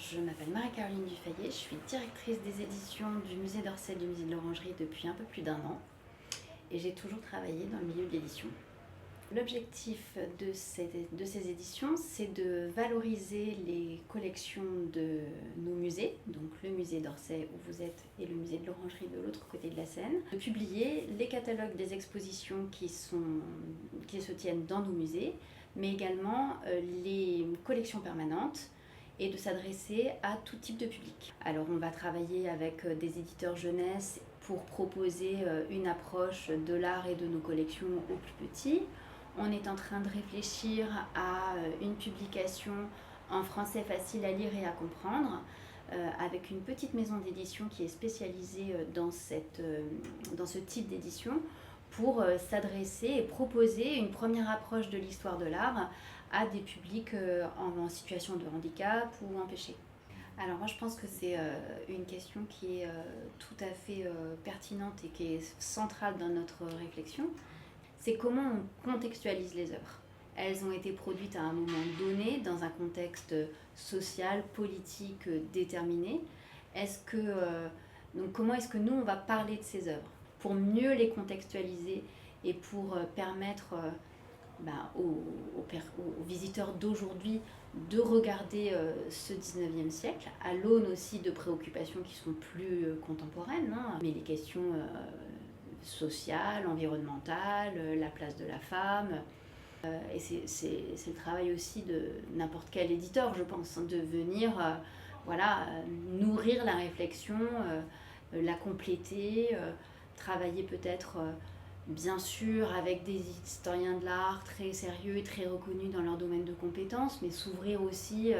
Je m'appelle Marie-Caroline Dufayet, je suis directrice des éditions du musée d'Orsay du musée de l'Orangerie depuis un peu plus d'1 an et j'ai toujours travaillé dans le milieu de l'édition. L'objectif de ces éditions, c'est de valoriser les collections de nos musées, donc le musée d'Orsay où vous êtes et le musée de l'Orangerie de l'autre côté de la Seine, de publier les catalogues des expositions qui se tiennent dans nos musées, mais également les collections permanentes et de s'adresser à tout type de public. Alors on va travailler avec des éditeurs jeunesse pour proposer une approche de l'art et de nos collections aux plus petits. On est en train de réfléchir à une publication en français facile à lire et à comprendre, avec une petite maison d'édition qui est spécialisée dans ce type d'édition pour s'adresser et proposer une première approche de l'histoire de l'art à des publics en situation de handicap ou empêchés. Alors moi je pense que c'est une question qui est tout à fait pertinente et qui est centrale dans notre réflexion. C'est comment on contextualise les œuvres. Elles ont été produites à un moment donné, dans un contexte social, politique déterminé. Donc comment est-ce que nous, on va parler de ces œuvres pour mieux les contextualiser et pour permettre aux visiteurs d'aujourd'hui de regarder ce 19e siècle, à l'aune aussi de préoccupations qui sont plus contemporaines, hein, mais les questions sociales, environnementales, la place de la femme. Et c'est le travail aussi de n'importe quel éditeur, je pense, de venir nourrir la réflexion, la compléter, travailler peut-être bien sûr avec des historiens de l'art très sérieux et très reconnus dans leur domaine de compétences, mais s'ouvrir aussi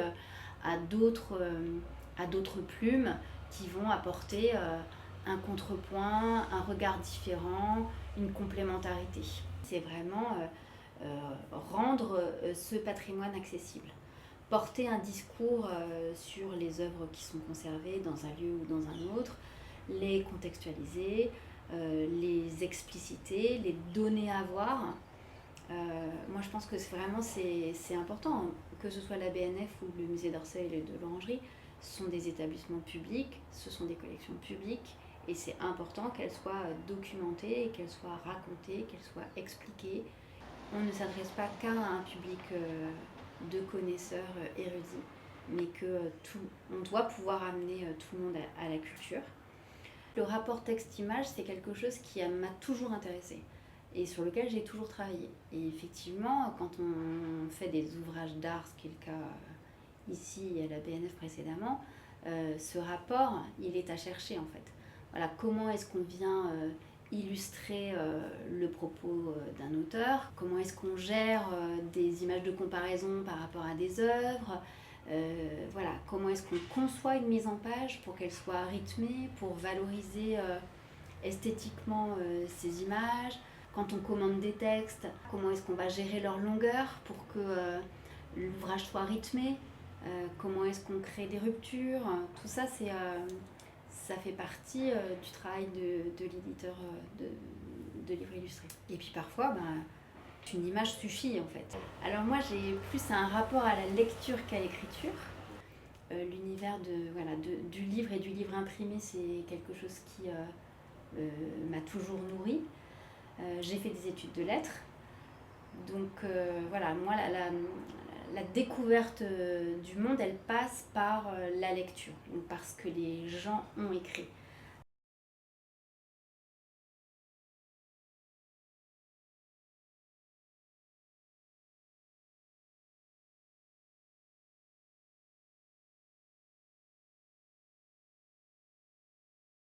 à d'autres plumes qui vont apporter un contrepoint, un regard différent, une complémentarité. C'est vraiment rendre ce patrimoine accessible. Porter un discours sur les œuvres qui sont conservées dans un lieu ou dans un autre, les contextualiser, les expliciter, les donner à voir. Moi je pense que c'est important, que ce soit la BNF ou le musée d'Orsay et de l'Orangerie, ce sont des établissements publics, ce sont des collections publiques et c'est important qu'elles soient documentées, qu'elles soient racontées, qu'elles soient expliquées. On ne s'adresse pas qu'à un public de connaisseurs érudits, mais on doit pouvoir amener tout le monde à la culture. Le rapport texte-image, c'est quelque chose qui m'a toujours intéressée et sur lequel j'ai toujours travaillé. Et effectivement, quand on fait des ouvrages d'art, ce qui est le cas ici et à la BNF précédemment, ce rapport, il est à chercher en fait. Voilà, comment est-ce qu'on vient illustrer le propos d'un auteur, comment est-ce qu'on gère des images de comparaison par rapport à des œuvres, comment est-ce qu'on conçoit une mise en page pour qu'elle soit rythmée, pour valoriser esthétiquement ces images. Quand on commande des textes, comment est-ce qu'on va gérer leur longueur pour que l'ouvrage soit rythmé, comment est-ce qu'on crée des ruptures. Tout ça, ça fait partie du travail de l'éditeur de livres illustrés. Et puis parfois, une image suffit en fait. Alors moi j'ai plus un rapport à la lecture qu'à l'écriture. L'univers du livre et du livre imprimé, c'est quelque chose qui m'a toujours nourrie. J'ai fait des études de lettres. Donc moi la découverte du monde, elle passe par la lecture, donc par ce que les gens ont écrit.